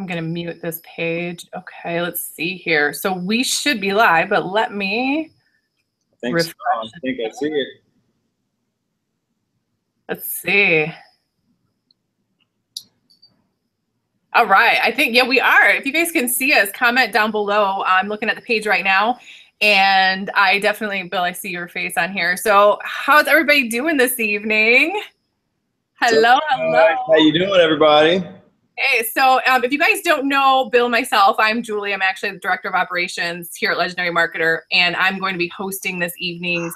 I'm going to mute this page. Okay, let's see here. So we should be live, but let me refresh. I think I see it. Let's see. All right, I think, yeah, we are. If you guys can see us, comment down below. I'm looking at the page right now, and I definitely, Bill, I see your face on here. So how's everybody doing this evening? Hello, hello. How you doing, everybody? Hey, so if you guys don't know Bill and myself, I'm Julie. I'm actually the Director of Operations here at Legendary Marketer, and I'm going to be hosting this evening's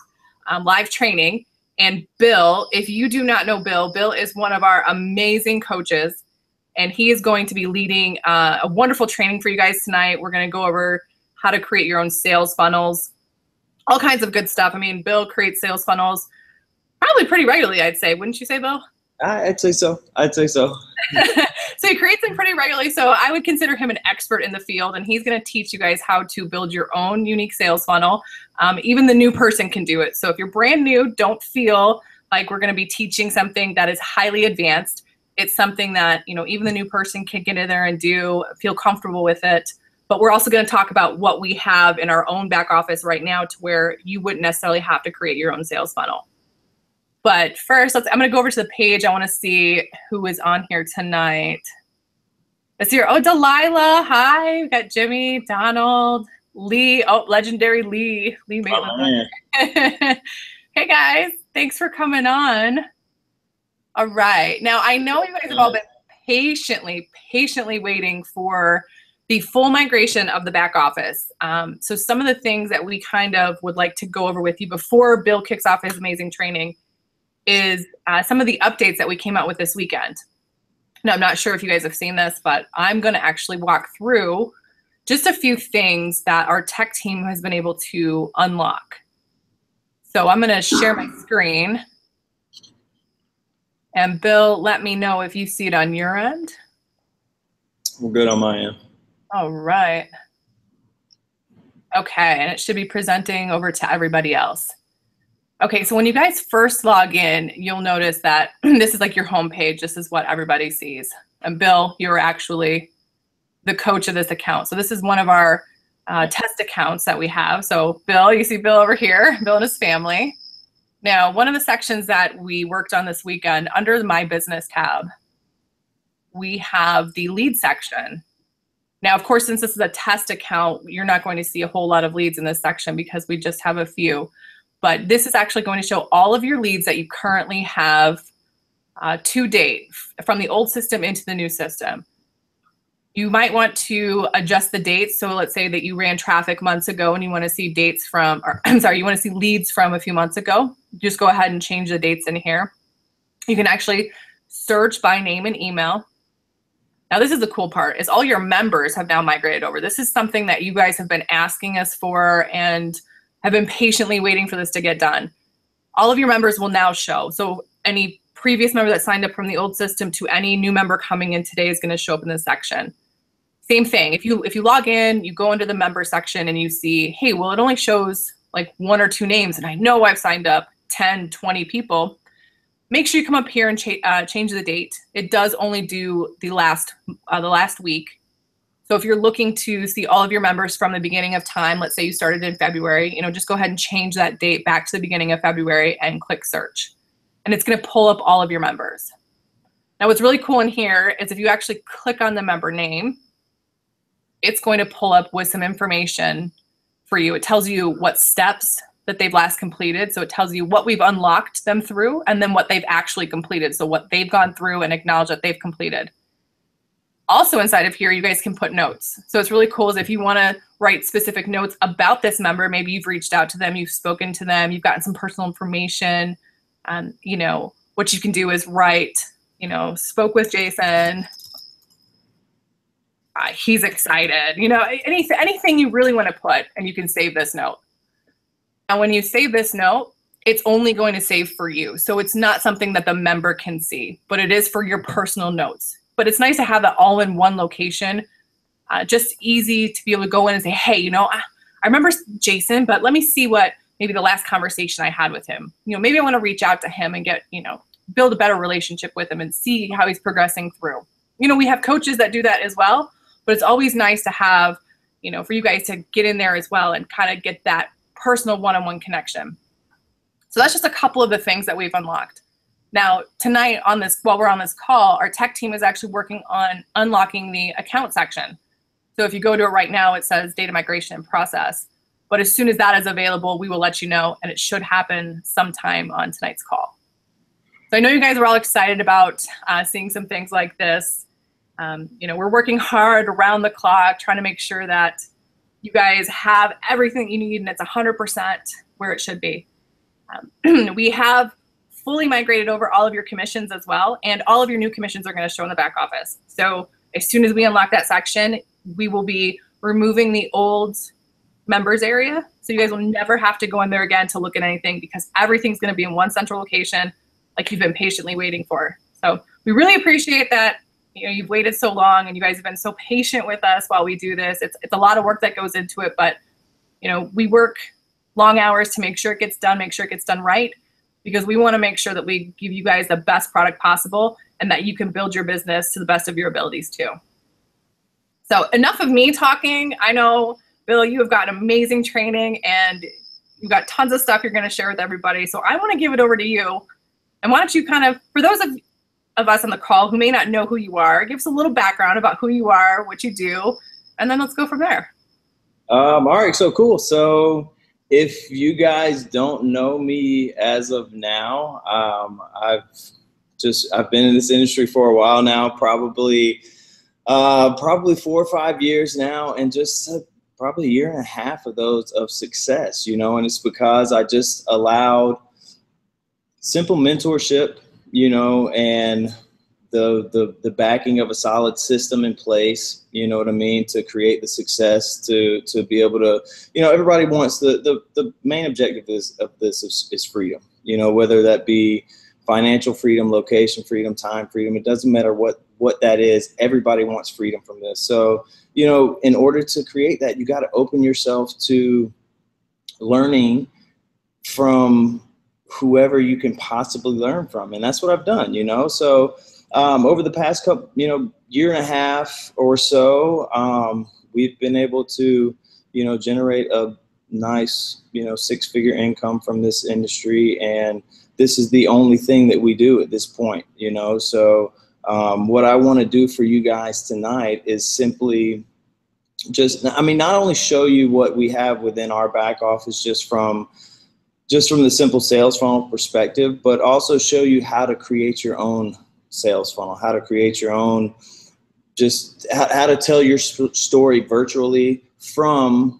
live training. And Bill, if you do not know Bill, Bill is one of our amazing coaches, and he is going to be leading a wonderful training for you guys tonight. We're going to go over how to create your own sales funnels, all kinds of good stuff. I mean, Bill creates sales funnels probably pretty regularly, I'd say. Wouldn't you say, Bill? I'd say so. I'd say so. So he creates them pretty regularly. So I would consider him an expert in the field, and he's going to teach you guys how to build your own unique sales funnel. Even the new person can do it. So if you're brand new, don't feel like we're going to be teaching something that is highly advanced. It's something that, you know, even the new person can get in there and feel comfortable with it. But we're also going to talk about what we have in our own back office right now to where you wouldn't necessarily have to create your own sales funnel. But first, I'm going to go over to the page. I want to see who is on here tonight. Let's see here. Oh, Delilah. Hi. We've got Jimmy, Donald, Lee. Oh, Legendary Lee. Lee Maitland. Hey, guys. Thanks for coming on. All right. Now, I know you guys have all been patiently waiting for the full migration of the back office. So some of the things that we kind of would like to go over with you before Bill kicks off his amazing training is some of the updates that we came out with this weekend. Now, I'm not sure if you guys have seen this, but I'm going to actually walk through just a few things that our tech team has been able to unlock. So I'm going to share my screen. And Bill, let me know if you see it on your end. We're good on my end. All right. Okay, and it should be presenting over to everybody else. Okay, so when you guys first log in, you'll notice that this is like your home page. This is what everybody sees. And Bill, you're actually the coach of this account. So this is one of our test accounts that we have. So Bill, you see Bill over here, Bill and his family. Now, one of the sections that we worked on this weekend, under the My Business tab, we have the lead section. Now, of course, since this is a test account, you're not going to see a whole lot of leads in this section because we just have a few. But this is actually going to show all of your leads that you currently have to date from the old system into the new system. You might want to adjust the dates. So let's say that you ran traffic months ago and you want to see dates from, or I'm sorry, you want to see leads from a few months ago. Just go ahead and change the dates in here. You can actually search by name and email. Now, this is the cool part, is all your members have now migrated over. This is something that you guys have been asking us for and have been patiently waiting for this to get done. All of your members will now show. So any previous member that signed up from the old system to any new member coming in today is going to show up in this section. Same thing. If you log in, you go into the member section and you see, hey, well, it only shows like 1 or 2 names, and I know I've signed up 10, 20 people. Make sure you come up here and change the date. It does only do the last week. So if you're looking to see all of your members from the beginning of time, let's say you started in February, just go ahead and change that date back to the beginning of February and click search. And it's going to pull up all of your members. Now, what's really cool in here is if you actually click on the member name, it's going to pull up with some information for you. It tells you what steps that they've last completed. So it tells you what we've unlocked them through and then what they've actually completed. So what they've gone through and acknowledge that they've completed. Also inside of here, you guys can put notes. So it's really cool is if you want to write specific notes about this member, maybe you've reached out to them, you've spoken to them, you've gotten some personal information. What you can do is write, spoke with Jason. He's excited, anything you really want to put, and you can save this note. And when you save this note, it's only going to save for you. So it's not something that the member can see, but it is for your personal notes. But it's nice to have that all in one location. Just easy to be able to go in and say, hey, I remember Jason, but let me see what maybe the last conversation I had with him. Maybe I want to reach out to him and get, build a better relationship with him and see how he's progressing through. you know, we have coaches that do that as well, but it's always nice to have, you know, for you guys to get in there as well and kind of get that personal one-on-one connection. So that's just a couple of the things that we've unlocked. Now, tonight on this, while we're on this call, our tech team is actually working on unlocking the account section. So if you go to it right now, it says data migration in process. But as soon as that is available, we will let you know, and it should happen sometime on tonight's call. So I know you guys are all excited about seeing some things like this. You know, we're working hard around the clock, trying to make sure that you guys have everything you need and it's 100% where it should be. We have fully migrated over all of your commissions as well, and all of your new commissions are going to show in the back office. So as soon as we unlock that section, we will be removing the old members area. So you guys will never have to go in there again to look at anything, because everything's going to be in one central location like you've been patiently waiting for. So we really appreciate that. You know, you've waited so long and you guys have been so patient with us while we do this. It's a lot of work that goes into it, but you know, we work long hours to make sure it gets done, make sure it gets done right, because we want to make sure that we give you guys the best product possible and that you can build your business to the best of your abilities too. So enough of me talking. I know, Bill, you have got amazing training and you've got tons of stuff you're going to share with everybody. So I want to give it over to you. And why don't you kind of, for those of us on the call who may not know who you are, give us a little background about who you are, what you do, and then let's go from there. All right, so cool. So if you guys don't know me as of now, I've been in this industry for a while now, probably 4 or 5 years now, and just probably 1.5 years of those of success, you know, and it's because I just allowed simple mentorship, you know, and the backing of a solid system in place, you know what I mean, to create the success, to be able to, you know, everybody wants the main objective of this is freedom, you know, whether that be financial freedom, location freedom, time freedom, it doesn't matter what that is, everybody wants freedom from this. So, you know, in order to create that, you got to open yourself to learning from whoever you can possibly learn from. And that's what I've done, you know. So over the past couple, you know, 1.5 years or so, we've been able to, you know, generate a nice, you know, 6-figure income from this industry. And this is the only thing that we do at this point, you know. So what I want to do for you guys tonight is simply just, I mean, not only show you what we have within our back office just from the simple sales funnel perspective, but also show you how to create your own sales funnel, how to create your own, just how to tell your story virtually from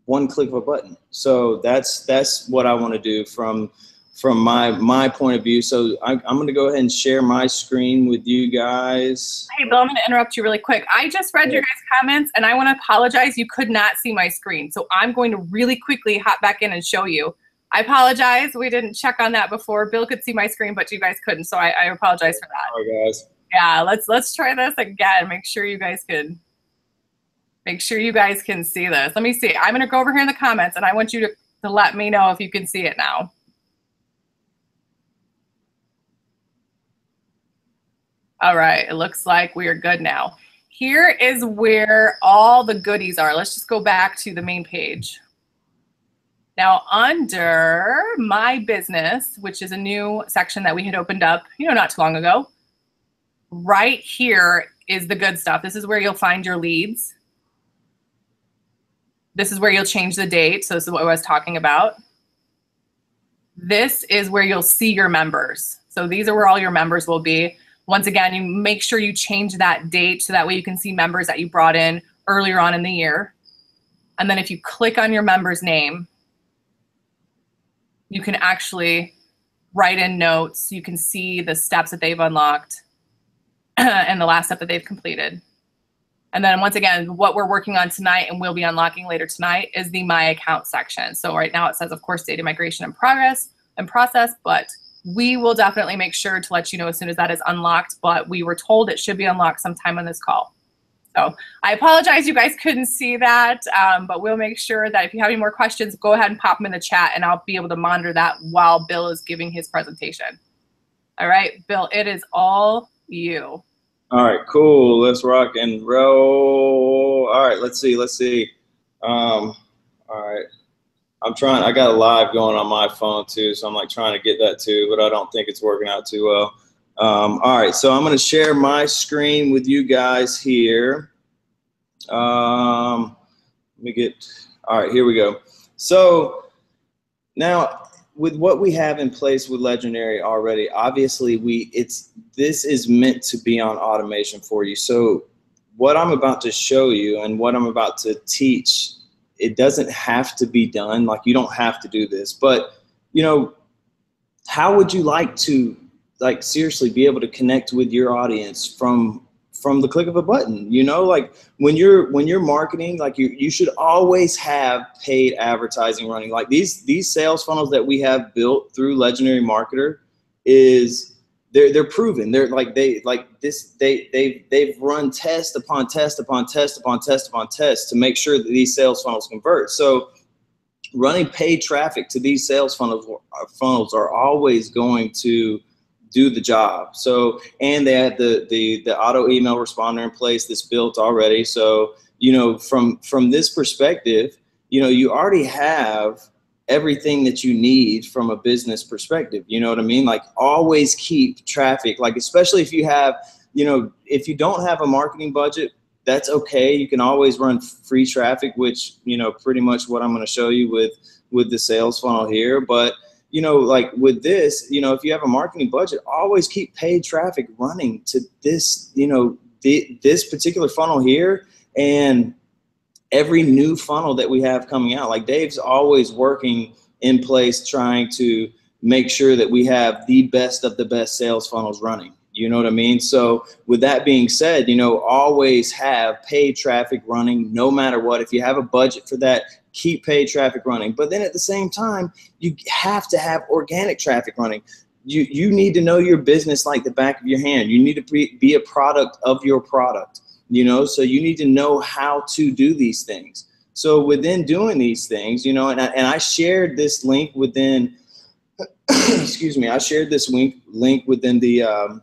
one click of a button. So that's what I want to do from my point of view. So I'm going to go ahead and share my screen with you guys. Hey, Bill, I'm going to interrupt you really quick. I just read your guys' comments, and I want to apologize. You could not see my screen. So I'm going to really quickly hop back in and show you. I apologize. We didn't check on that before. Bill could see my screen, but you guys couldn't. So I apologize for that. All right, guys. Yeah, let's try this again. Make sure you guys can see this. Let me see. I'm going to go over here in the comments, and I want you to let me know if you can see it now. All right, it looks like we are good now. Here is where all the goodies are. Let's just go back to the main page. Now, under My Business, which is a new section that we had opened up, you know, not too long ago, right here is the good stuff. This is where you'll find your leads. This is where you'll change the date. So this is what I was talking about. This is where you'll see your members. So these are where all your members will be. Once again, you make sure you change that date so that way you can see members that you brought in earlier on in the year. And then if you click on your member's name, you can actually write in notes. You can see the steps that they've unlocked and the last step that they've completed. And then once again, what we're working on tonight and we'll be unlocking later tonight is the My Account section. So right now it says, of course, data migration in progress and process, but we will definitely make sure to let you know as soon as that is unlocked, but we were told it should be unlocked sometime on this call. So I apologize you guys couldn't see that, but we'll make sure that if you have any more questions, go ahead and pop them in the chat and I'll be able to monitor that while Bill is giving his presentation. All right, Bill, it is all you. All right, cool. Let's rock and roll. All right, let's see. All right. I got a live going on my phone too, so I'm like trying to get that too, but I don't think it's working out too well. All right, so I'm going to share my screen with you guys here. All right, here we go. So now with what we have in place with Legendary already, obviously this is meant to be on automation for you. So what I'm about to show you and what I'm about to teach, it doesn't have to be done. Like, you don't have to do this, but you know, how would you like to, like, seriously be able to connect with your audience from the click of a button? You know, like when you're marketing, like you should always have paid advertising running. Like these sales funnels that we have built through Legendary Marketer they're proven. They've run test upon test upon test upon test upon test to make sure that these sales funnels convert. So running paid traffic to these sales funnels are always going to do the job. So, and they had the auto email responder in place that's built already. So, you know, from this perspective, you know, you already have everything that you need from a business perspective. You know what I mean? Like, always keep traffic, like, especially if you have, you know, if you don't have a marketing budget, that's okay. You can always run free traffic, which, you know, pretty much what I'm going to show you with the sales funnel here. But, you know, like with this, you know, if you have a marketing budget, always keep paid traffic running to this, you know, this particular funnel here. And every new funnel that we have coming out, like Dave's always working in place, trying to make sure that we have the best of the best sales funnels running. You know what I mean? So with that being said, you know, always have paid traffic running no matter what. If you have a budget for that, keep paid traffic running. But then at the same time, you have to have organic traffic running. You need to know your business like the back of your hand. You need to be a product of your product, you know, so you need to know how to do these things. So within doing these things, you know, and I shared this link within, excuse me, I shared this link within the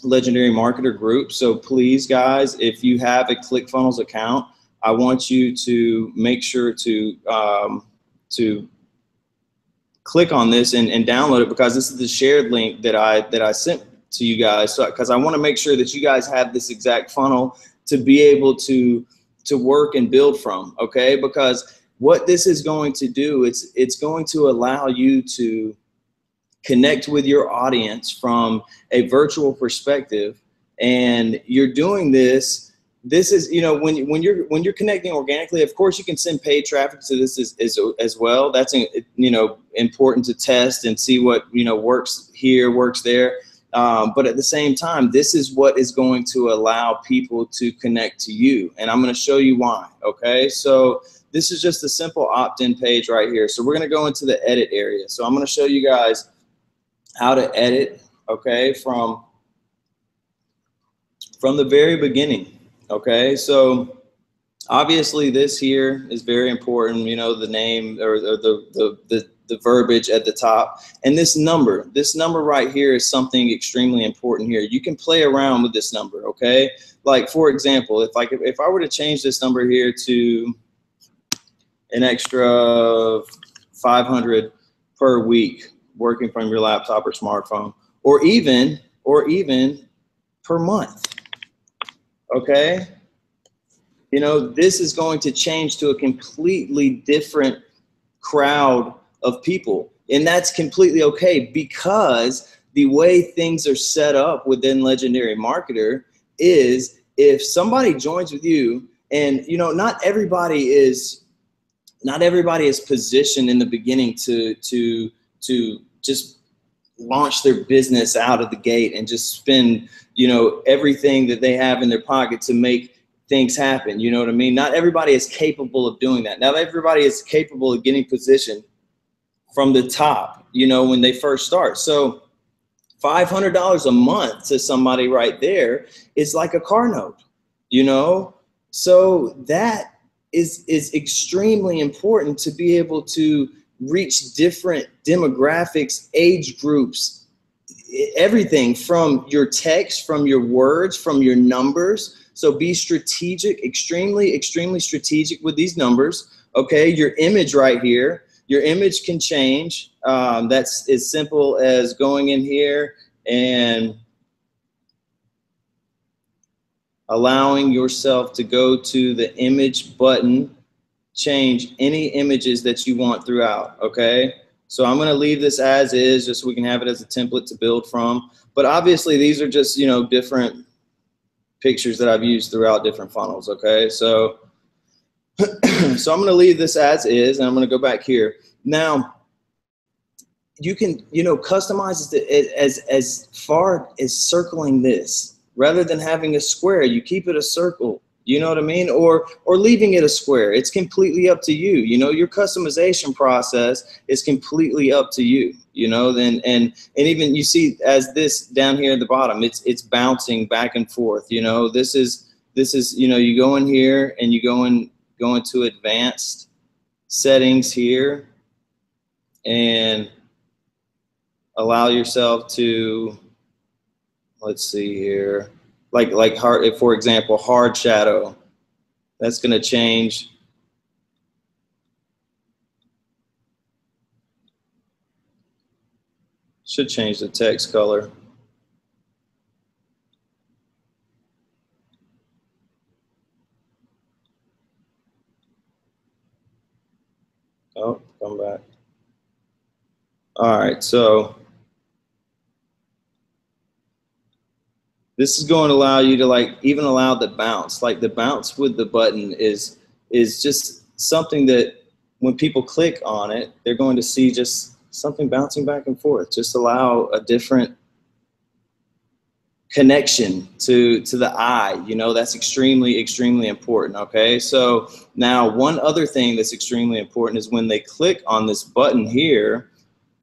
Legendary Marketer group. So please, guys, if you have a ClickFunnels account, I want you to make sure to click on this and download it, because this is the shared link that I sent to you guys. So, because I want to make sure that you guys have this exact funnel to be able to work and build from. Okay, because what this is going to do, it's going to allow you to connect with your audience from a virtual perspective. And you're doing this is, you know, when you're connecting organically, of course you can send paid traffic to this as well. That's, you know, important to test and see what, you know, works here, works there. But at the same time, this is what is going to allow people to connect to you. And I'm going to show you why. Okay, so this is just a simple opt-in page right here. So we're going to go into the edit area. So I'm going to show you guys how to edit, okay, from the very beginning. Okay, so obviously this here is very important, you know, the name or the verbiage at the top, and this number right here is something extremely important here. You can play around with this number, okay? Like, for example, if I were to change this number here to an extra 500 per week, working from your laptop or smartphone, or even per month. Okay, you know, this is going to change to a completely different crowd of people, and that's completely okay, because the way things are set up within Legendary Marketer is, if somebody joins with you, and you know, not everybody is positioned in the beginning to just launch their business out of the gate and just spend, you know, everything that they have in their pocket to make things happen. You know what I mean? Not everybody is capable of doing that. Not everybody is capable of getting positioned from the top, you know, when they first start. So $500 a month to somebody right there is like a car note, you know? So that is extremely important to be able to reach different demographics, age groups, everything from your text, from your words, from your numbers. So be strategic, extremely, extremely strategic with these numbers. Okay, your image right here, your image can change. That's as simple as going in here and allowing yourself to go to the image button, change any images that you want throughout, okay? So I'm gonna leave this as is, just so we can have it as a template to build from. But obviously these are just, you know, different pictures that I've used throughout different funnels, okay? So, so I'm gonna leave this as is, and I'm gonna go back here. Now, you can, you know, customize it as far as circling this. Rather than having a square, you keep it a circle, you know what I mean? Or leaving it a square. It's completely up to you. You know, your customization process is completely up to you, you know, and even you see as this down here at the bottom, it's bouncing back and forth, you know. This is, you know, you go in here and you go into advanced settings here and allow yourself to, let's see here, like hard, for example, hard shadow. That's going to change. Should change the text color. Oh, come back. All right, so this is going to allow you to like even allow the bounce. Like the bounce with the button is just something that when people click on it, they're going to see just something bouncing back and forth. Just allow a different connection to the eye. You know, that's extremely, extremely important, okay? So now one other thing that's extremely important is when they click on this button here,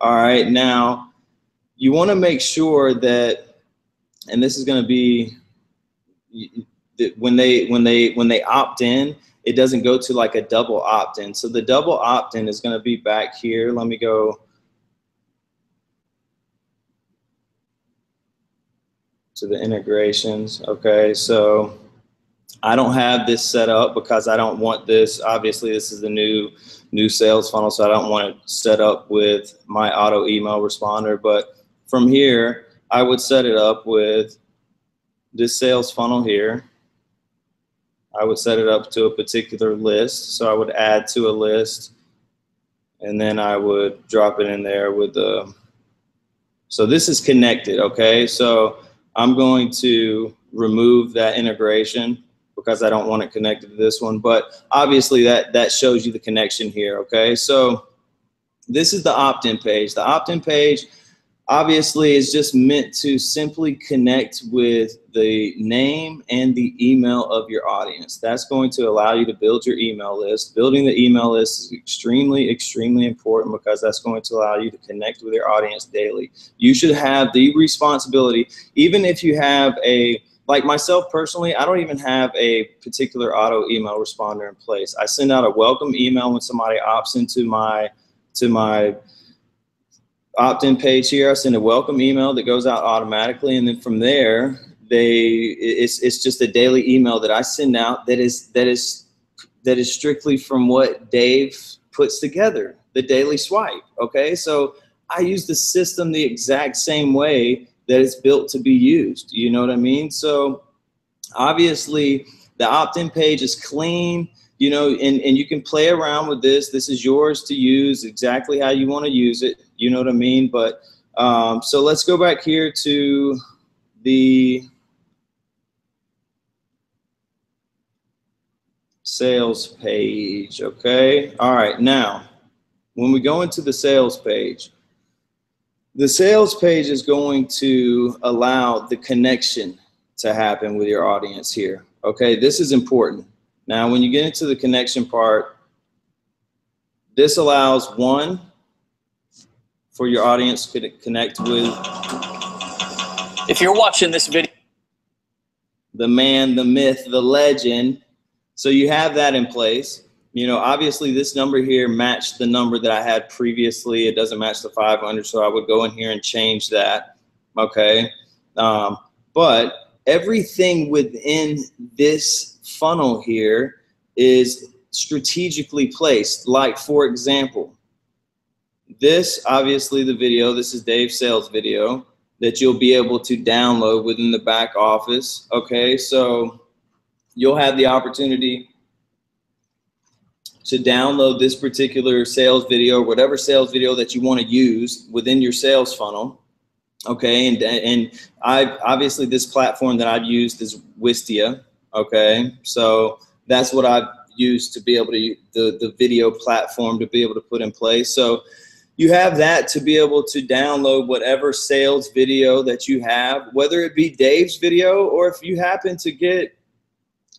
all right, now you want to make sure that, and this is going to be when they opt in, it doesn't go to like a double opt-in. So the double opt-in is going to be back here. Let me go to the integrations. Okay, so I don't have this set up because I don't want this. Obviously, this is the new sales funnel, so I don't want it set up with my auto email responder. But from here, I would set it up with this sales funnel here. I would set it up to a particular list. So I would add to a list, and then I would drop it in there with the, so this is connected, okay? So I'm going to remove that integration because I don't want it connected to this one, but obviously that shows you the connection here, okay? So this is the opt-in page. The opt-in page obviously is just meant to simply connect with the name and the email of your audience. That's going to allow you to build your email list. Building the email list is extremely, extremely important because that's going to allow you to connect with your audience daily. You should have the responsibility, even if you have a, like myself personally, I don't even have a particular auto email responder in place. I send out a welcome email when somebody opts into my opt-in page here. I send a welcome email that goes out automatically, and then from there, it's just a daily email that I send out that is strictly from what Dave puts together, the daily swipe. Okay, so I use the system the exact same way that it's built to be used. You know what I mean? So obviously, the opt-in page is clean. You know, and you can play around with this. This is yours to use exactly how you want to use it. You know what I mean? But so let's go back here to the sales page. Okay. All right. Now, when we go into the sales page is going to allow the connection to happen with your audience here. Okay. This is important. Now, when you get into the connection part, this allows one, for your audience to connect with. If you're watching this video, the man, the myth, the legend. So you have that in place. You know, obviously this number here matched the number that I had previously. It doesn't match the 500, so I would go in here and change that. okay? But everything within this funnel here is strategically placed. Like, for example, this, obviously the video, this is Dave's sales video that you'll be able to download within the back office, okay? So you'll have the opportunity to download this particular sales video, whatever sales video that you want to use within your sales funnel, okay? And obviously this platform that I've used is Wistia, okay? So that's what I've used to be able to use the video platform to be able to put in place. So you have that to be able to download whatever sales video that you have, whether it be Dave's video or if you happen to get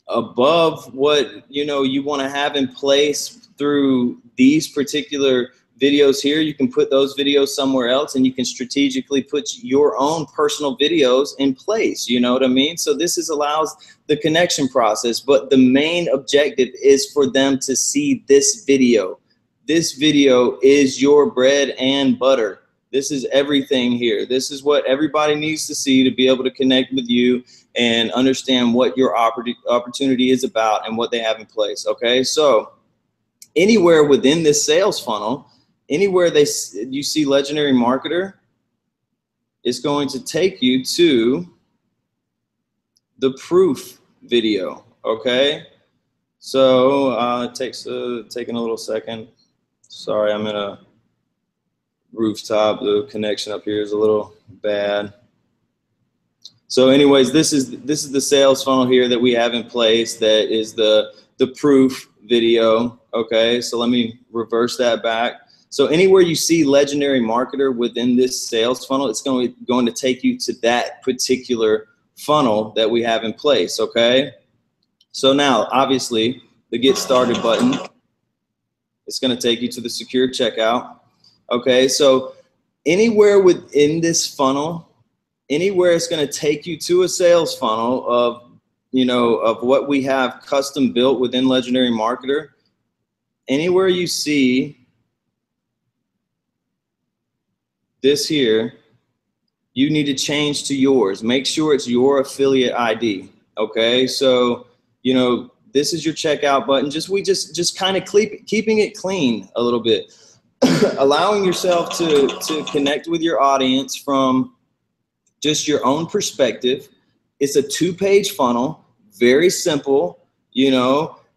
above what you want to have in place through these particular videos here, you can put those videos somewhere else and you can strategically put your own personal videos in place. You know what I mean? So this allows the connection process, but the main objective is for them to see this video. This video is your bread and butter. This is everything here. This is what everybody needs to see to be able to connect with you and understand what your opportunity is about and what they have in place, okay? So anywhere within this sales funnel, anywhere you see Legendary Marketer, it's going to take you to the proof video, okay? So it takes taking a little second. Sorry, I'm in a rooftop. The connection up here is a little bad. So anyways, this is the sales funnel here that we have in place. That is the proof video. Okay, so let me reverse that back. So anywhere you see Legendary Marketer within this sales funnel, it's going to take you to that particular funnel that we have in place. Okay, so now obviously the Get Started button, it's going to take you to the secure checkout. Okay, so anywhere within this funnel, anywhere it's going to take you to a sales funnel of, of what we have custom built within Legendary Marketer, anywhere you see this here, you need to change to yours. Make sure it's your affiliate ID. Okay, so, this is your checkout button. We just kind of keeping it clean a little bit, allowing yourself to connect with your audience from just your own perspective. It's a 2-page funnel, very simple,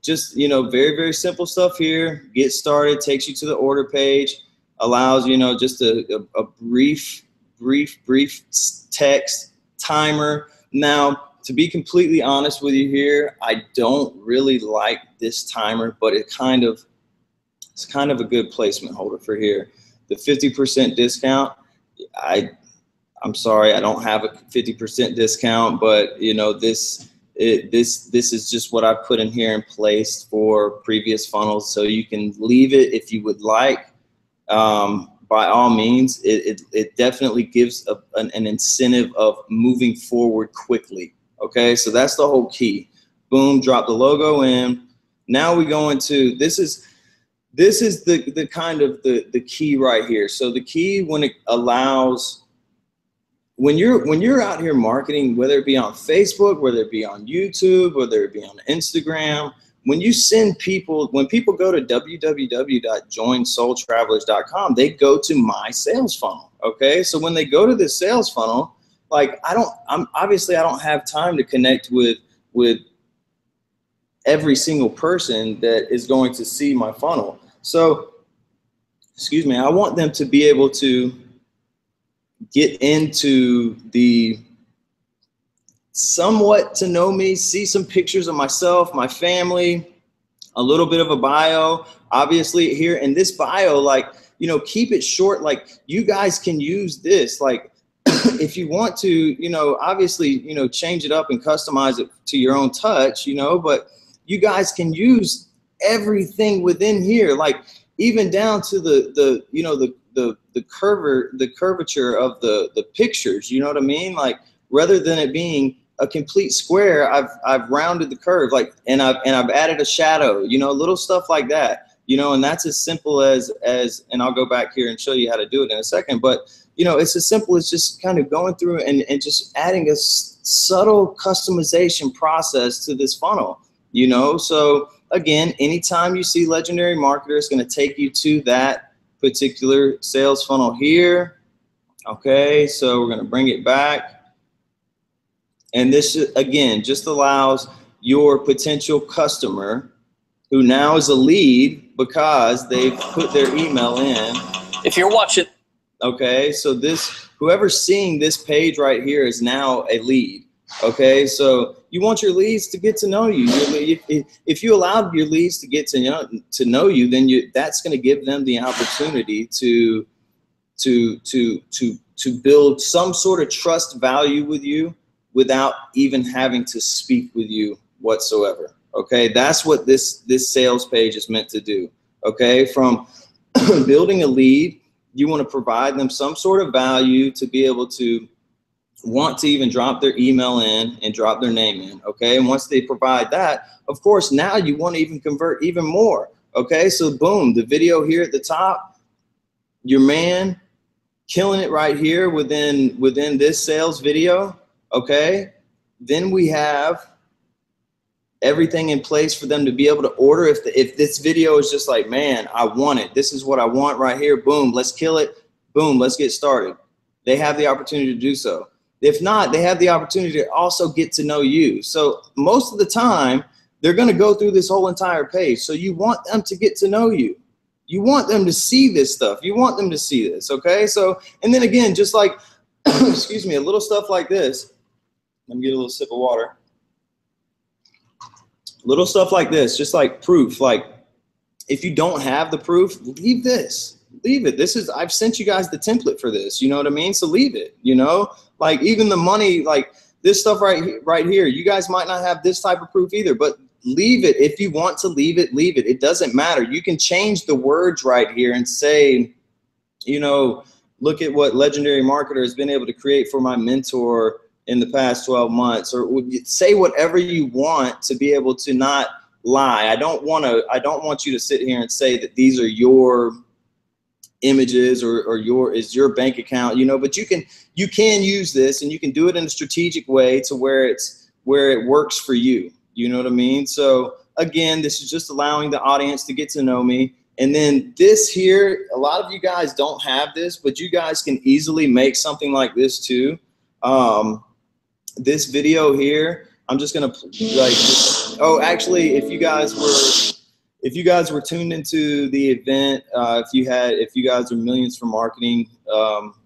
just, very, very simple stuff here. Get started, takes you to the order page, allows, just a brief text, timer. Now, to be completely honest with you here, I don't really like this timer, but it's kind of a good placement holder for here. The 50% discount, I'm sorry, I don't have a 50% discount, but this is just what I put in here in place for previous funnels. So you can leave it if you would like. By all means, it definitely gives an incentive of moving forward quickly. Okay, so that's the whole key. Boom, drop the logo in. Now we go into, this is the kind of the key right here. So the key when it allows, when you're out here marketing, whether it be on Facebook, whether it be on YouTube, whether it be on Instagram, when people go to www.joinsoultravelers.com, they go to my sales funnel. Okay, so when they go to this sales funnel, like I don't have time to connect with every single person that is going to see my funnel. So, excuse me, I want them to be able to get into the somewhat to know me, see some pictures of myself, my family, a little bit of a bio. Obviously here in this bio, like, keep it short. Like, you guys can use this, like, if you want to, obviously, change it up and customize it to your own touch, but you guys can use everything within here, like even down to the curvature of the pictures, you know what I mean? Like, rather than it being a complete square, I've rounded the curve, like, and I've added a shadow, little stuff like that, and that's as simple as, and I'll go back here and show you how to do it in a second, but you know, it's as simple as just kind of going through and just adding a subtle customization process to this funnel, you know. So again, anytime you see Legendary Marketer, it's going to take you to that particular sales funnel here. Okay, so we're going to bring it back. And this, again, just allows your potential customer, who now is a lead because they've put their email in. If you're watching. Okay, so this, whoever's seeing this page right here is now a lead. Okay, so you want your leads to get to know you. If you allow your leads to get to know you, then that's going to give them the opportunity to build some sort of trust value with you without even having to speak with you whatsoever. Okay, that's what this sales page is meant to do. Okay, from building a lead, you want to provide them some sort of value to be able to want to even drop their email in and drop their name in. Okay, and once they provide that, of course, now you want to even convert even more. Okay, so boom, the video here at the top, your man killing it right here within this sales video. Okay, then we have everything in place for them to be able to order. If this video is just like, man, I want it, this is what I want right here, boom, let's kill it, boom, let's get started. They have the opportunity to do so. If not, they have the opportunity to also get to know you. So most of the time, they're going to go through this whole entire page. So you want them to get to know you. You want them to see this stuff. You want them to see this, okay? So, and then again, just like, excuse me, a little stuff like this. Let me get a little sip of water. Little stuff like this, just like proof. Like, if you don't have the proof, leave this. Leave it. This is, I've sent you guys the template for this. You know what I mean? So leave it, you know? Like, even the money, like this stuff right here, you guys might not have this type of proof either, but leave it. If you want to leave it, leave it. It doesn't matter. You can change the words right here and say, you know, look at what Legendary Marketer has been able to create for my mentor in the past 12 months, or say whatever you want to be able to not lie. I don't want you to sit here and say that these are your images or your bank account, you know, but you can use this, and you can do it in a strategic way to where it works for you. You know what I mean? So again, this is just allowing the audience to get to know me. And then this here, a lot of you guys don't have this, but you guys can easily make something like this too. This video here, I'm just gonna oh, actually, if you guys were tuned into the event, if you guys are Millions for Marketing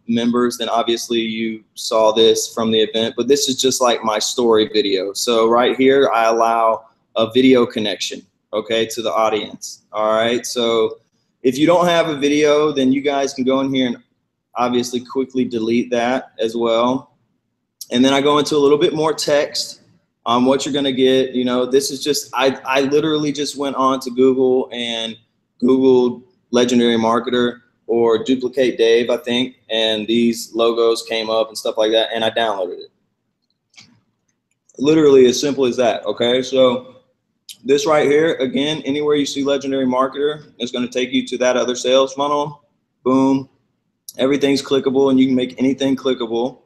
members, then obviously you saw this from the event, but this is just like my story video. So right here, I allow a video connection, okay, to the audience. All right, so if you don't have a video, then you guys can go in here and obviously quickly delete that as well. And then I go into a little bit more text on what you're gonna get. You know, this is just, I literally just went on to Google and Googled Legendary Marketer or Duplicate Dave, I think, and these logos came up and stuff like that, and I downloaded it. Literally as simple as that, okay? So this right here, again, anywhere you see Legendary Marketer, it's gonna take you to that other sales funnel. Boom, everything's clickable, and you can make anything clickable.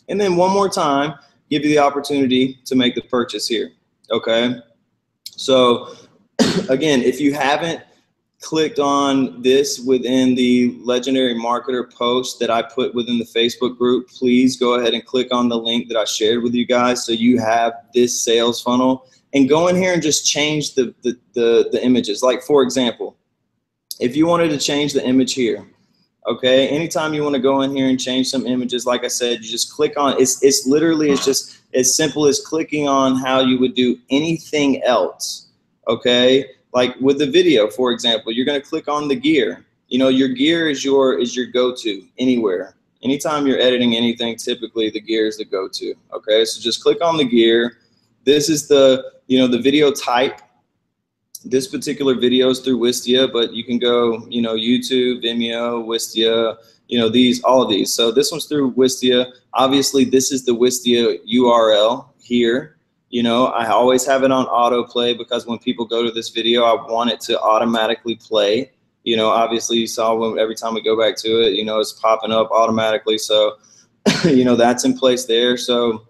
And then one more time, give you the opportunity to make the purchase here, okay? So again, if you haven't clicked on this within the Legendary Marketer post that I put within the Facebook group, please go ahead and click on the link that I shared with you guys so you have this sales funnel, and go in here and just change the images. Like, for example, if you wanted to change the image here, okay, anytime you want to go in here and change some images, like I said, you just click on, it's literally, it's just as simple as clicking on how you would do anything else, okay? Like with the video, for example, you're going to click on the gear. You know, your gear is your go-to anywhere. Anytime you're editing anything, typically the gear is the go-to, okay? So just click on the gear. This is the, you know, the video type. This particular video is through Wistia, but you can go, you know, YouTube, Vimeo, Wistia, you know, all of these. So this one's through Wistia. Obviously, this is the Wistia URL here. You know, I always have it on autoplay because when people go to this video, I want it to automatically play. You know, obviously you saw when every time we go back to it, you know, it's popping up automatically. So, you know, that's in place there. So,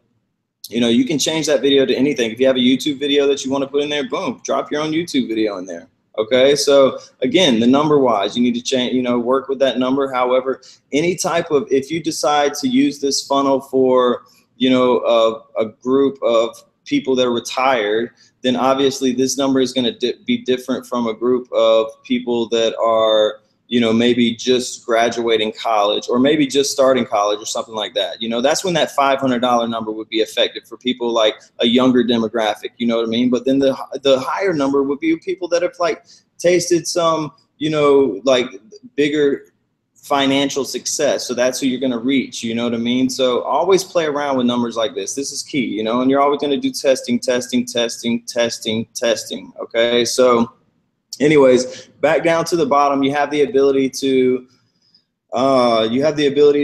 you know, you can change that video to anything. If you have a YouTube video that you want to put in there, boom, drop your own YouTube video in there. Okay, so again, the number wise, you need to change, you know, work with that number. However, any type of, if you decide to use this funnel for, you know, a group of people that are retired, then obviously this number is going to be different from a group of people that are, you know, maybe just graduating college or maybe just starting college or something like that. You know, that's when that $500 number would be effective for people like a younger demographic, you know what I mean? But then the higher number would be people that have like tasted some, you know, like bigger financial success. So that's who you're going to reach, you know what I mean? So always play around with numbers like this. This is key, you know, and you're always going to do testing. Okay. So anyways, back down to the bottom, you have the ability to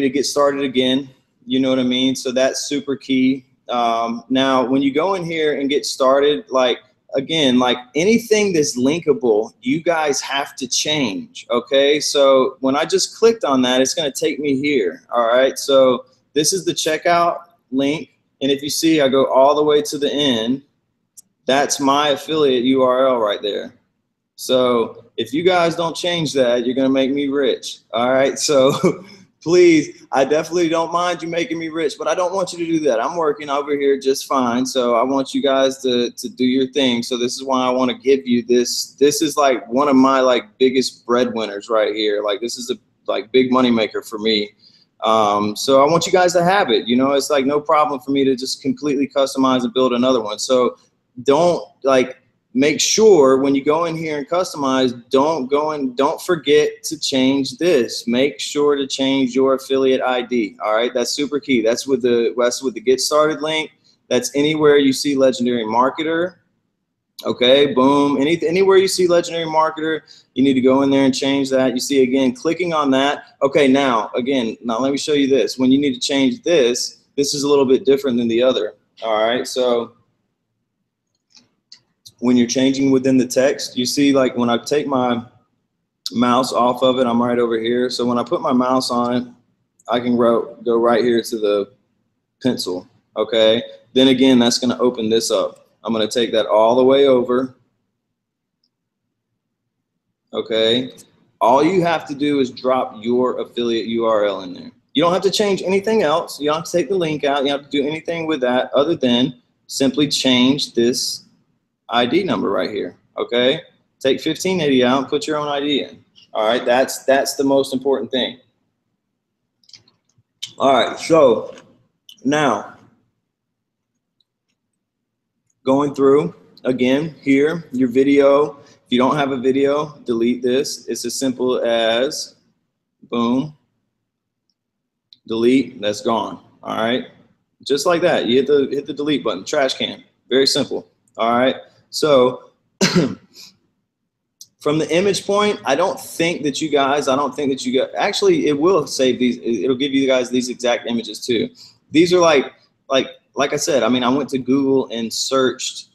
get started again. You know what I mean? So that's super key. Now, when you go in here and get started, like, again, like anything that's linkable, you guys have to change. Okay. So when I just clicked on that, it's going to take me here. All right. So this is the checkout link. And if you see, I go all the way to the end. That's my affiliate URL right there. So if you guys don't change that, you're going to make me rich. All right. So please, I definitely don't mind you making me rich, but I don't want you to do that. I'm working over here just fine. So I want you guys to do your thing. So this is why I want to give you this. This is like one of my like biggest breadwinners right here. Like this is a like big money maker for me. So I want you guys to have it. You know, it's like no problem for me to just completely customize and build another one. So don't like, make sure when you go in here and customize, don't forget to change this. Make sure to change your affiliate ID. All right, that's super key. That's with the get started link. That's anywhere you see Legendary Marketer. Okay, boom. Anywhere you see Legendary Marketer, you need to go in there and change that. You see again, clicking on that. Okay, now let me show you this. When you need to change this, this is a little bit different than the other. All right, so when you're changing within the text, you see like when I take my mouse off of it, I'm right over here. So when I put my mouse on it, I can go right here to the pencil. Okay. Then again, that's going to open this up. I'm going to take that all the way over. Okay. All you have to do is drop your affiliate URL in there. You don't have to change anything else. You don't have to take the link out. You don't have to do anything with that other than simply change this ID number right here. Okay, take 1580 out and put your own ID in. All right, that's the most important thing. All right, so now going through again here, your video. If you don't have a video, delete this. It's as simple as boom, delete. That's gone. All right, just like that. You hit the delete button. Trash can. Very simple. All right. So from the image point, I don't think that you guys, actually it will save these, it'll give you guys these exact images too. These are like I said, I mean, I went to Google and searched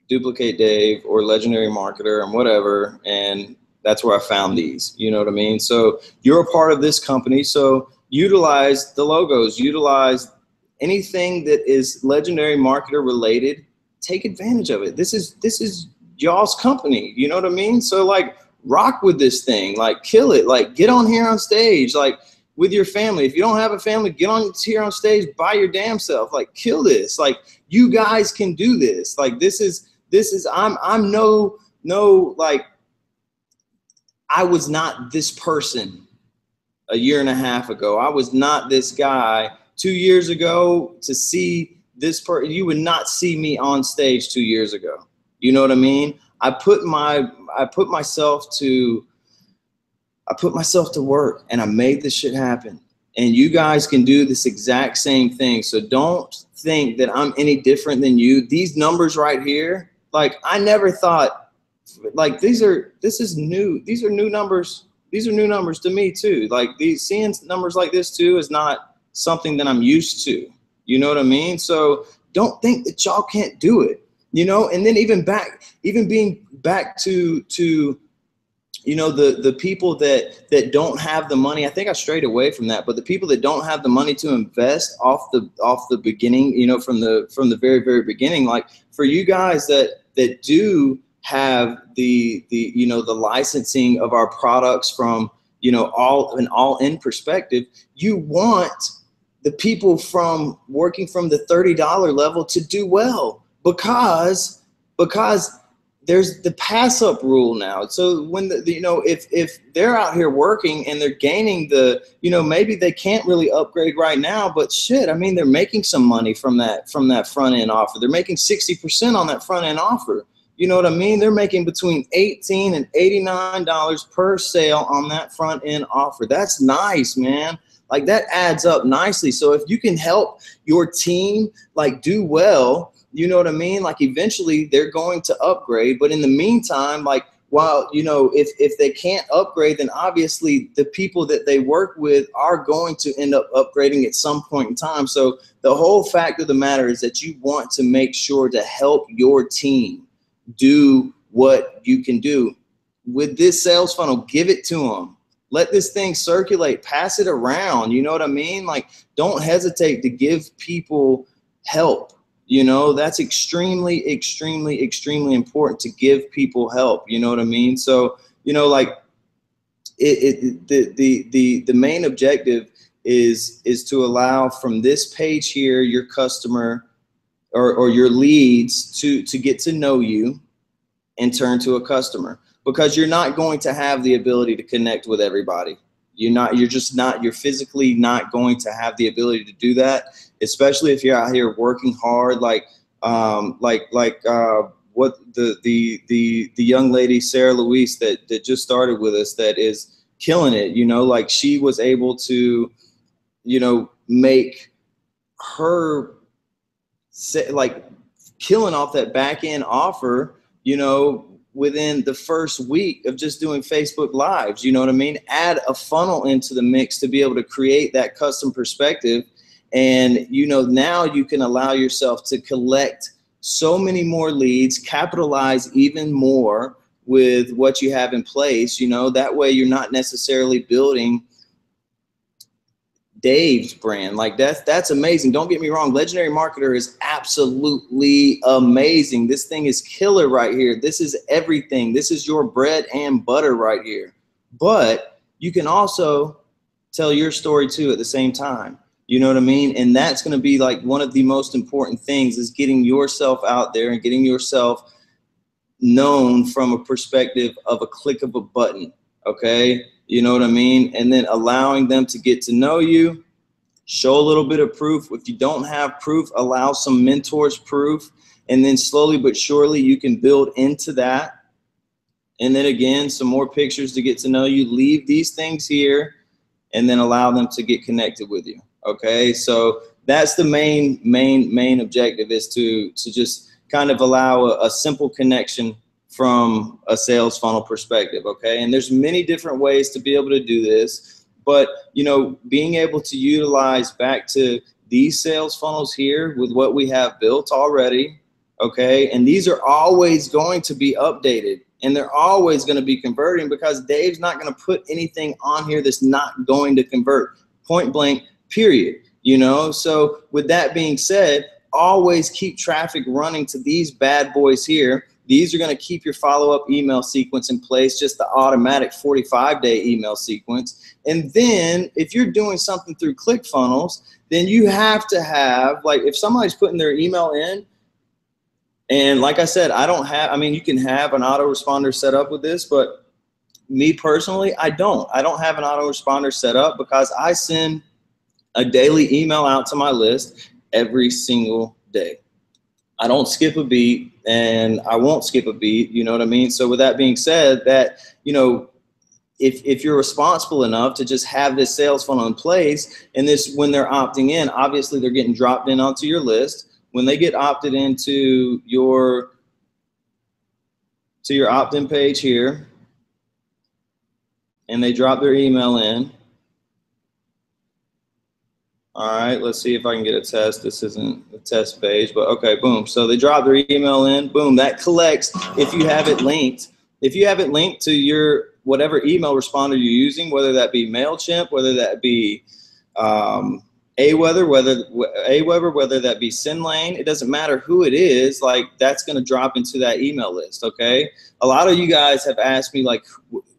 Duplicate Dave or Legendary Marketer and whatever, and that's where I found these, you know what I mean? So you're a part of this company, so utilize the logos, utilize anything that is Legendary Marketer related. Take advantage of it. This is y'all's company. You know what I mean? So like rock with this thing, like kill it, like get on here on stage, like with your family. If you don't have a family, get on here on stage by your damn self, like kill this. Like you guys can do this. Like this is, I'm no, like I was not this person a year and a half ago. I was not this guy 2 years ago. To see this person, you would not see me on stage 2 years ago. You know what I mean? I put myself to work and I made this shit happen. And you guys can do this exact same thing. So don't think that I'm any different than you. These numbers right here, like I never thought, like this is new. These are new numbers. These are new numbers to me too. Like seeing numbers like this too is not something that I'm used to. You know what I mean? So don't think that y'all can't do it, you know? And then even being back to you know, the people that don't have the money, I think I strayed away from that, but the people that don't have the money to invest off the beginning, you know, from the very, very beginning, like for you guys that do have the you know, the licensing of our products from, you know, an all-in perspective, you want the people from working from the $30 level to do well, because there's the pass up rule now. So when you know, if they're out here working and they're gaining the, you know, maybe they can't really upgrade right now, but shit, I mean, they're making some money from that front end offer. They're making 60% on that front end offer. You know what I mean? They're making between $18 and $89 per sale on that front end offer. That's nice, man. Like that adds up nicely. So if you can help your team like do well, you know what I mean? Like eventually they're going to upgrade, but in the meantime, like while, you know, if they can't upgrade, then obviously the people that they work with are going to end up upgrading at some point in time. So the whole fact of the matter is that you want to make sure to help your team do what you can do with this sales funnel. Give it to them. Let this thing circulate, pass it around. You know what I mean? Like, don't hesitate to give people help. You know, that's extremely, extremely, extremely important to give people help. You know what I mean? So, you know, like the main objective is to allow from this page here, your customer or your leads to get to know you and turn to a customer, because you're not going to have the ability to connect with everybody. You're physically not going to have the ability to do that, especially if you're out here working hard, like what the young lady, Sarah Louise, that just started with us, that is killing it. You know, like she was able to, you know, make her like killing off that back end offer, you know, within the first week of just doing Facebook Lives. You know what I mean? Add a funnel into the mix to be able to create that custom perspective. And, you know, now you can allow yourself to collect so many more leads, capitalize even more with what you have in place. You know, that way you're not necessarily building Dave's brand. Like that's amazing. Don't get me wrong. Legendary Marketer is absolutely amazing. This thing is killer right here. This is everything. This is your bread and butter right here. But you can also tell your story too at the same time. You know what I mean? And that's going to be like one of the most important things, is getting yourself out there and getting yourself known from a perspective of a click of a button. Okay. You know what I mean? And then allowing them to get to know you, show a little bit of proof. If you don't have proof, allow some mentors proof. And then slowly but surely you can build into that. And then again, some more pictures to get to know you. Leave these things here and then allow them to get connected with you. Okay, so that's the main objective, is to just kind of allow a simple connection from a sales funnel perspective. Okay, and there's many different ways to be able to do this, but you know, being able to utilize back to these sales funnels here with what we have built already. Okay, and these are always going to be updated and they're always going to be converting, because Dave's not going to put anything on here that's not going to convert, point blank, period. You know, so with that being said, always keep traffic running to these bad boys here. These are going to keep your follow-up email sequence in place, just the automatic 45-day email sequence. And then if you're doing something through ClickFunnels, then you have to have, like, if somebody's putting their email in, and like I said, I mean, you can have an autoresponder set up with this, but me personally, I don't have an autoresponder set up, because I send a daily email out to my list every single day. I don't skip a beat, and I won't skip a beat. You know what I mean? So with that being said, that, you know, if you're responsible enough to just have this sales funnel in place, and this, when they're opting in, obviously they're getting dropped in onto your list. When they get opted into your opt-in page here, and they drop their email in. All right, let's see if I can get a test. This isn't a test page, but okay, boom. So they drop their email in, boom, that collects, if you have it linked to your whatever email responder you're using, whether that be MailChimp, whether that be Aweber, whether that be SendLane, it doesn't matter who it is, like that's going to drop into that email list. Okay. A lot of you guys have asked me like,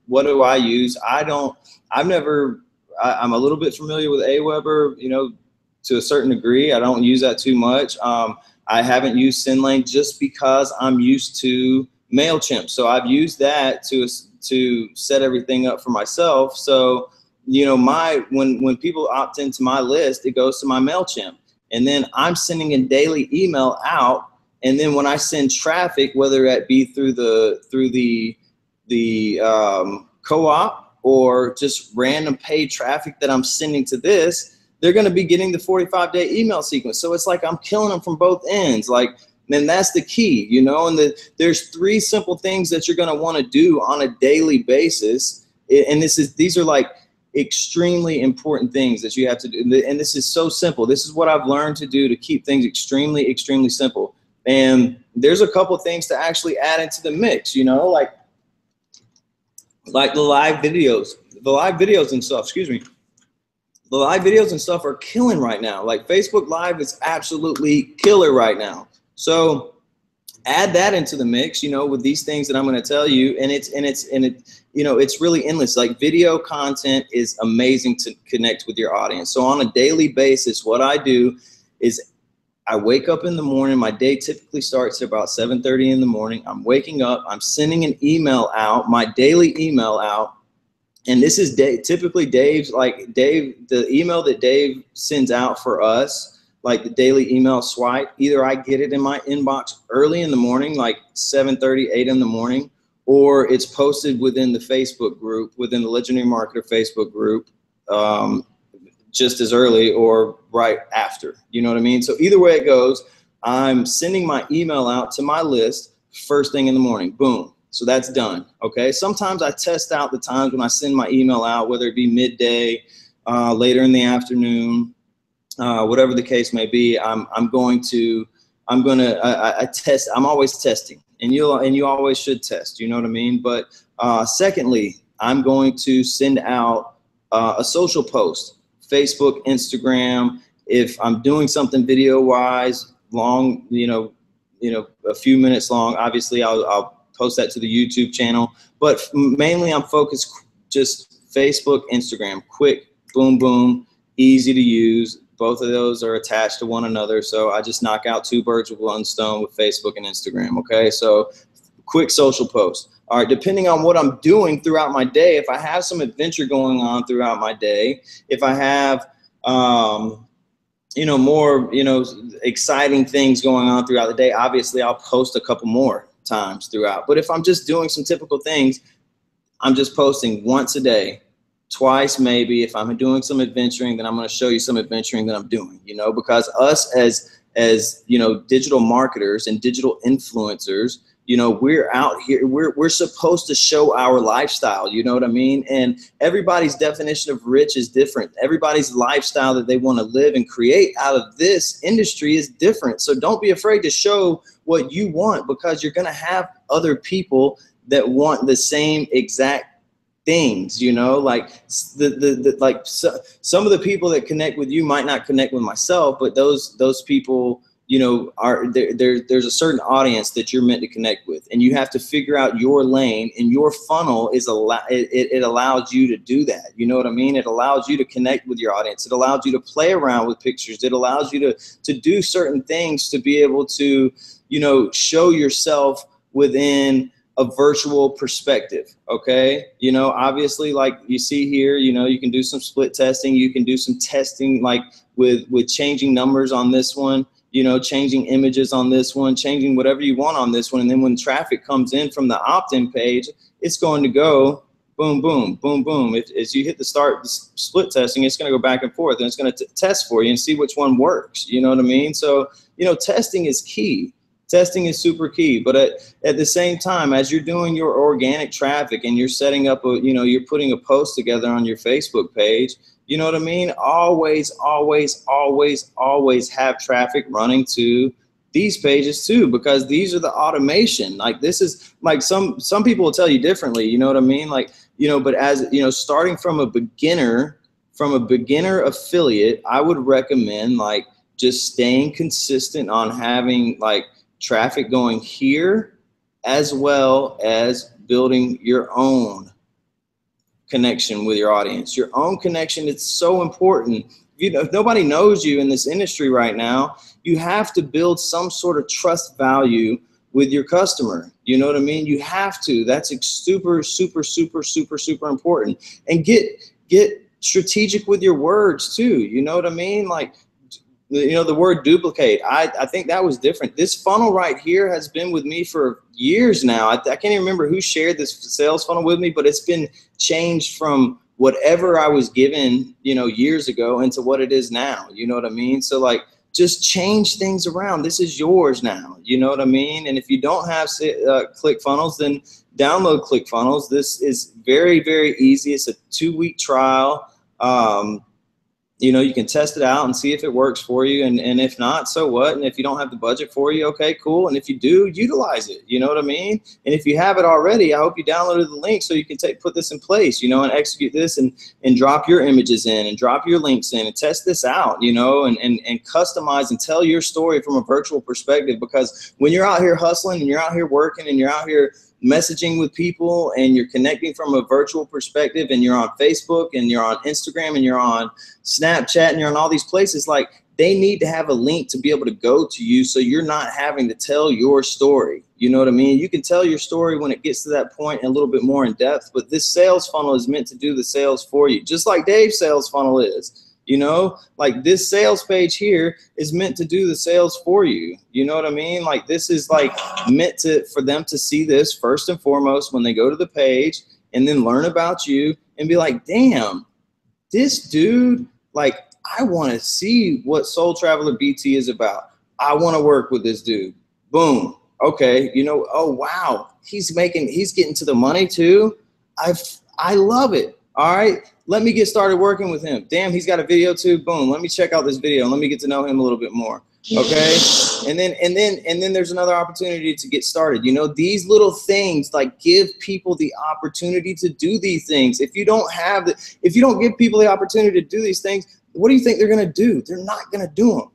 what do I use? I'm a little bit familiar with Aweber, you know, to a certain degree. I don't use that too much. I haven't used SendLane just because I'm used to MailChimp. So I've used that to set everything up for myself. So, you know, when people opt into my list, it goes to my MailChimp, and then I'm sending a daily email out. And then when I send traffic, whether that be through the co-op or just random paid traffic that I'm sending to this, they're going to be getting the 45-day email sequence. So it's like I'm killing them from both ends. Like, and that's the key, you know, and there's 3 simple things that you're going to want to do on a daily basis. And these are like extremely important things that you have to do. And this is so simple. This is what I've learned to do to keep things extremely, extremely simple. And there's a couple things to actually add into the mix, you know, like the live videos and stuff, excuse me. The live videos and stuff are killing right now. Like Facebook Live is absolutely killer right now. So add that into the mix, you know, with these things that I'm going to tell you. And it, you know, it's really endless. Like video content is amazing to connect with your audience. So on a daily basis, what I do is I wake up in the morning. My day typically starts at about 7:30 in the morning. I'm waking up, I'm sending an email out, my daily email out. And this is typically Dave's, the email that Dave sends out for us, like the daily email swipe. Either I get it in my inbox early in the morning, like 7:30, 8 in the morning, or it's posted within the Facebook group, within the Legendary Marketer Facebook group, just as early or right after. You know what I mean? So either way it goes, I'm sending my email out to my list first thing in the morning. Boom. So that's done. Okay. Sometimes I test out the times when I send my email out, whether it be midday, later in the afternoon, whatever the case may be. I test. I'm always testing, and you always should test. You know what I mean? But secondly, I'm going to send out a social post, Facebook, Instagram. If I'm doing something video wise, long, you know, a few minutes long, obviously I'll post that to the YouTube channel, but mainly I'm focused just Facebook, Instagram, quick, boom, boom, easy to use. Both of those are attached to one another. So I just knock out 2 birds with 1 stone with Facebook and Instagram. Okay. So quick social post. All right. Depending on what I'm doing throughout my day, if I have some adventure going on throughout my day, if I have, more, exciting things going on throughout the day, obviously I'll post a couple more times throughout. But if I'm just doing some typical things, I'm just posting once a day, twice maybe. If I'm doing some adventuring, then I'm going to show you some adventuring that I'm doing, because us as digital marketers and digital influencers, we're out here, we're supposed to show our lifestyle, you know what I mean? And everybody's definition of rich is different. Everybody's lifestyle that they want to live and create out of this industry is different. So don't be afraid to show what you want, because you're going to have other people that want the same exact things, like some of the people that connect with you might not connect with myself, but those people, there's a certain audience that you're meant to connect with, and you have to figure out your lane, and your funnel it allows you to do that. You know what I mean? It allows you to connect with your audience. It allows you to play around with pictures. It allows you to do certain things to be able to, show yourself within a virtual perspective. Okay. Obviously, like you see here, you can do some split testing. You can do some testing, like with changing numbers on this one, changing images on this one, changing whatever you want on this one. And then when traffic comes in from the opt-in page, it's going to go boom, boom, boom, boom. As you hit the start split testing, it's going to go back and forth, and it's going to test for you and see which one works. You know what I mean? So, testing is key. Testing is super key. But at the same time, as you're doing your organic traffic and you're setting up you're putting a post together on your Facebook page, you know what I mean? Always, always, always, always have traffic running to these pages too, because these are the automation. Like, this is like some people will tell you differently. You know what I mean? Like you know, but as, you know, starting from a beginner affiliate, I would recommend like just staying consistent on having like traffic going here, as well as building your own connection with your audience. Your own connection, it's so important. You know, if nobody knows you in this industry right now, you have to build some sort of trust value with your customer. You know what I mean? You have to. That's super, super, super, super, super important. And get strategic with your words too. You know what I mean? Like, you know, the word duplicate, I think that was different. This funnel right here has been with me for years now. I can't even remember who shared this sales funnel with me, but it's been changed from whatever I was given, you know, years ago into what it is now. You know what I mean? So like, just change things around. This is yours now. You know what I mean? And if you don't have ClickFunnels, then download ClickFunnels. This is very, very easy. It's a 2-week trial. You know, you can test it out and see if it works for you. And if not, so what? And if you don't have the budget for you, okay, cool. And if you do, utilize it. You know what I mean? And if you have it already, I hope you downloaded the link so you can put this in place, you know, and execute this and drop your images in and drop your links in and test this out, you know, and customize and tell your story from a virtual perspective. Because when you're out here hustling and you're out here working and you're out here messaging with people and you're connecting from a virtual perspective and you're on Facebook and you're on Instagram and you're on Snapchat and you're on all these places, like they need to have a link to be able to go to you so you're not having to tell your story. You know what I mean? You can tell your story when it gets to that point and a little bit more in depth, but this sales funnel is meant to do the sales for you, just like Dave's sales funnel is. You know, like this sales page here is meant to do the sales for you. You know what I mean? Like this is like meant for them to see this first and foremost when they go to the page and then learn about you and be like, damn, this dude, like I want to see what Soul Traveler BT is about. I want to work with this dude. Boom. Okay. You know, oh, wow. He's getting to the money too. I love it. All right. Let me get started working with him. Damn, he's got a video too. Boom. Let me check out this video and let me get to know him a little bit more. Okay. And then there's another opportunity to get started. You know, these little things like give people the opportunity to do these things. If you don't give people the opportunity to do these things, what do you think they're going to do? They're not going to do them.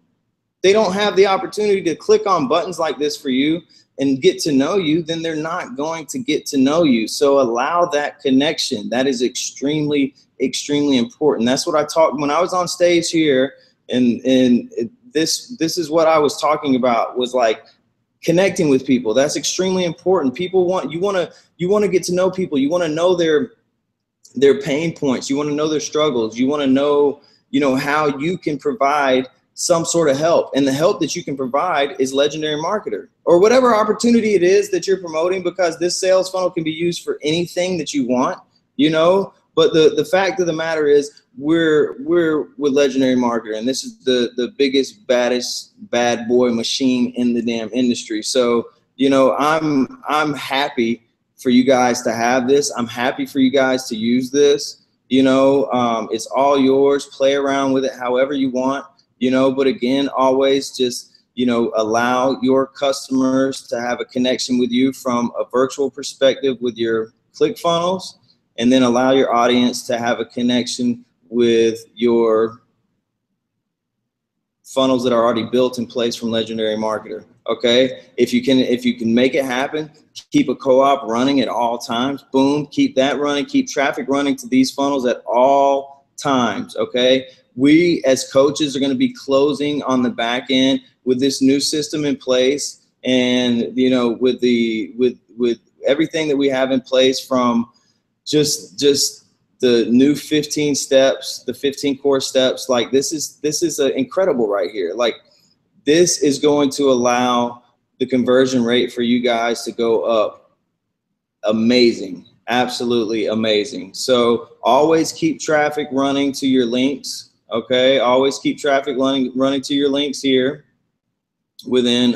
They don't have the opportunity to click on buttons like this for you and get to know you, then they're not going to get to know you. So allow that connection. That is extremely, extremely important. That's what I talked when I was on stage here, and this is what I was talking about, was like connecting with people. That's extremely important. People you want to get to know people. You want to know their pain points. You want to know their struggles. You want to know, you know, how you can provide some sort of help. And the help that you can provide is Legendary Marketer, or whatever opportunity it is that you're promoting, because this sales funnel can be used for anything that you want, you know. But the fact of the matter is we're with Legendary Marketer, and this is the biggest, baddest bad boy machine in the damn industry. So, you know, I'm happy for you guys to have this. I'm happy for you guys to use this. You know, it's all yours. Play around with it however you want. You know, but again, always just, you know, allow your customers to have a connection with you from a virtual perspective with your ClickFunnels, and then allow your audience to have a connection with your funnels that are already built in place from Legendary Marketer. Okay, if you can make it happen, keep a co-op running at all times. Boom, keep that running. Keep traffic running to these funnels at all times. Okay. We as coaches are going to be closing on the back end with this new system in place, and you know, with everything that we have in place, from just the new 15 steps, the 15 core steps. Like this is incredible right here. Like this is going to allow the conversion rate for you guys to go up. Amazing, absolutely amazing. So always keep traffic running to your links. Okay, always keep traffic running to your links here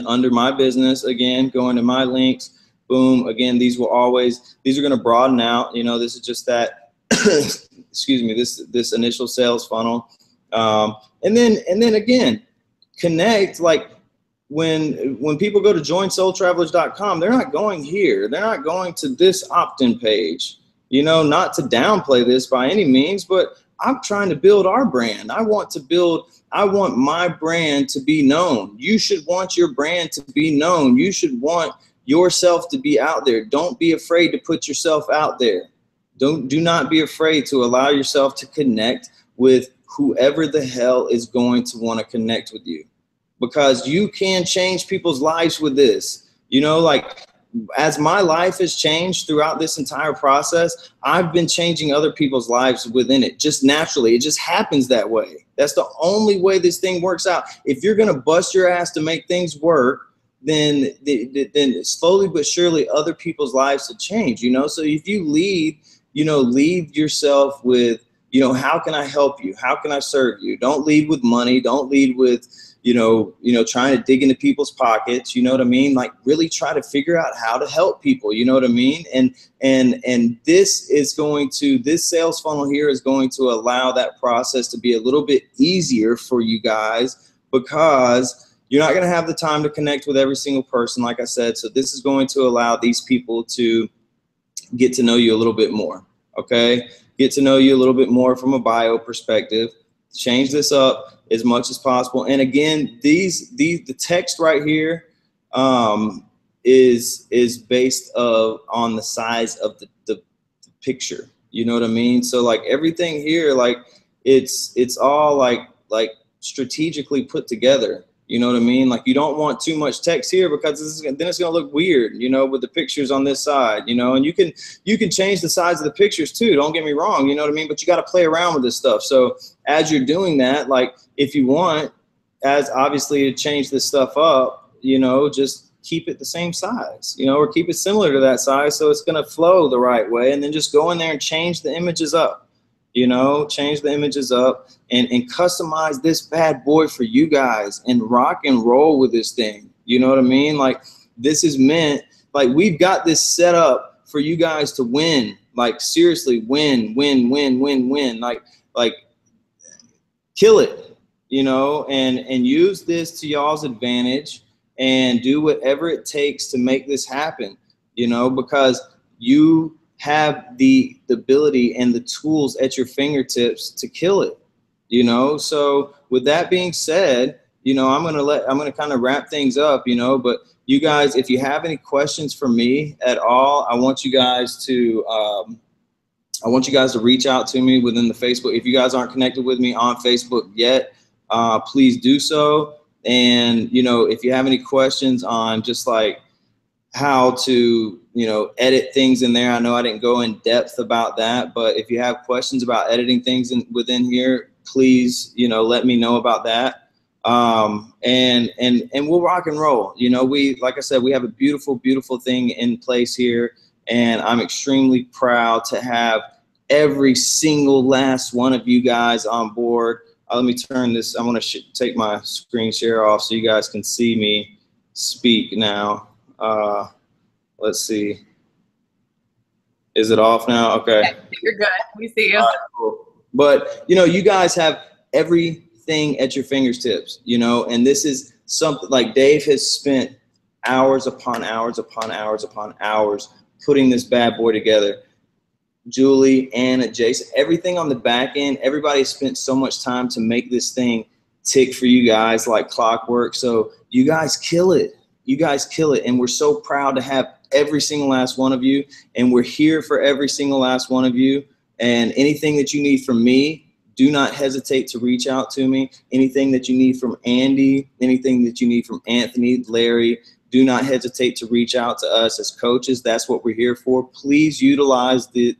under my business. Again, going to my links, boom. Again, these are going to broaden out. You know, this is just that, excuse me, this initial sales funnel. And then again, connect. Like when people go to joinsoultravelers.com, they're not going here. They're not going to this opt-in page. you know, not to downplay this by any means, but I'm trying to build our brand. I want my brand to be known. You should want your brand to be known. You should want yourself to be out there. Don't be afraid to put yourself out there. Do not be afraid to allow yourself to connect with whoever the hell is going to want to connect with you, because you can change people's lives with this. You know, like, as my life has changed throughout this entire process, I've been changing other people's lives within it, just naturally. It just happens that way. That's the only way this thing works out. If you're going to bust your ass to make things work, then slowly but surely other people's lives will change, you know? So if you lead yourself with, you know, how can I help you? How can I serve you? Don't lead with money. Don't lead with, you know, trying to dig into people's pockets, you know what I mean? Like, really try to figure out how to help people, you know what I mean? And this sales funnel here is going to allow that process to be a little bit easier for you guys, because you're not going to have the time to connect with every single person, like I said. So this is going to allow these people to get to know you a little bit more, okay? Get to know you a little bit more from a bio perspective. Change this up as much as possible. And again, the text right here is based on the size of the picture. You know what I mean? So like everything here, like it's all like strategically put together. You know what I mean? Like, you don't want too much text here, because then it's going to look weird, you know, with the pictures on this side, you know. And you can change the size of the pictures too. Don't get me wrong, you know what I mean? But you got to play around with this stuff. So as you're doing that, like, if you want, as obviously to change this stuff up, you know, just keep it the same size, you know, or keep it similar to that size, so it's going to flow the right way. And then just go in there and change the images up. You know, change the images up and customize this bad boy for you guys and rock and roll with this thing. You know what I mean? Like, this is meant, like, we've got this set up for you guys to win. Like, seriously, win. Like kill it, you know, and use this to y'all's advantage and do whatever it takes to make this happen, you know, because you have the ability and the tools at your fingertips to kill it, you know. So with that being said, you know, I'm gonna kind of wrap things up, you know. But you guys, if you have any questions for me at all, I want you guys to reach out to me within the Facebook. If you guys aren't connected with me on Facebook yet, please do so. And, you know, if you have any questions on just like how to, you know, edit things in there, I know I didn't go in depth about that, but if you have questions about editing things within here, please, you know, let me know about that. And we'll rock and roll. You know, like I said, we have a beautiful, beautiful thing in place here, and I'm extremely proud to have every single last one of you guys on board. Let me turn this. I'm going to take my screen share off so you guys can see me speak now. Let's see. Is it off now? Okay. Yeah, you're good. We see you. All right, cool. But, you know, you guys have everything at your fingertips, you know, and this is something like Dave has spent hours upon hours upon hours upon hours putting this bad boy together. Julie, Anna, Jason, everything on the back end, everybody spent so much time to make this thing tick for you guys like clockwork. So you guys kill it. You guys kill it, and we're so proud to have every single last one of you, and we're here for every single last one of you. And anything that you need from me, do not hesitate to reach out to me. Anything that you need from Andy, anything that you need from Anthony, Larry, do not hesitate to reach out to us as coaches. That's what we're here for. Please utilize the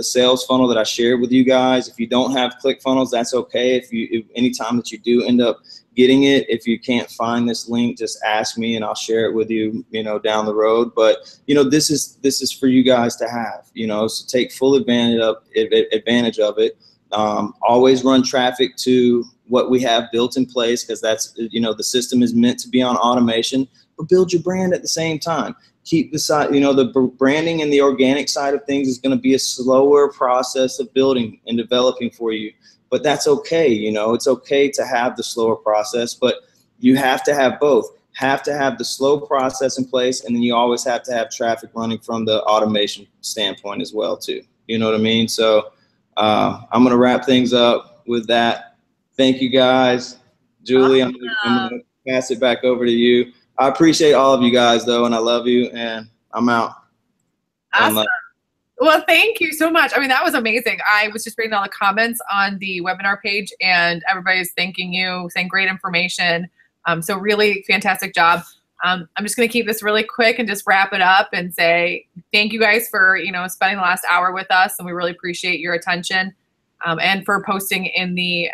sales funnel that I shared with you guys. If you don't have ClickFunnels, that's okay. If anytime that you do end up getting it, if you can't find this link, just ask me and I'll share it with you, you know, down the road. But, you know, this is for you guys to have, you know, so take full advantage of it. Always run traffic to what we have built in place, because that's, you know, the system is meant to be on automation, but build your brand at the same time. Keep the side, you know, the branding and the organic side of things is going to be a slower process of building and developing for you. But that's okay, you know, it's okay to have the slower process, but you have to have both. have to have the slow process in place, and then you always have to have traffic running from the automation standpoint as well too. You know what I mean? So I'm going to wrap things up with that. Thank you guys. Julie, I'm going to pass it back over to you. I appreciate all of you guys though, and I love you, and I'm out. Awesome. Well, thank you so much. I mean, that was amazing. I was just reading all the comments on the webinar page, and everybody's thanking you, saying great information. So really fantastic job. I'm just going to keep this really quick and just wrap it up and say thank you guys for, you know, spending the last hour with us, and we really appreciate your attention, and for posting in the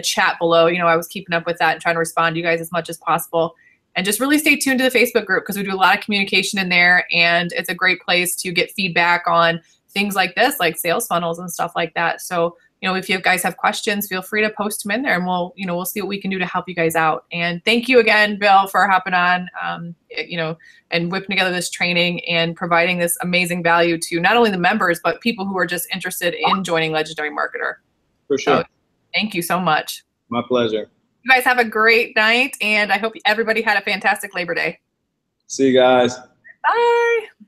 chat below. You know, I was keeping up with that and trying to respond to you guys as much as possible. And just really stay tuned to the Facebook group, because we do a lot of communication in there, and it's a great place to get feedback on things like this, like sales funnels and stuff like that. So, you know, if you guys have questions, feel free to post them in there, and we'll see what we can do to help you guys out. And thank you again, Bill, for hopping on, you know, and whipping together this training and providing this amazing value to not only the members, but people who are just interested in joining Legendary Marketer. For sure. So, thank you so much. My pleasure. You guys have a great night, and I hope everybody had a fantastic Labor Day. See you guys. Bye.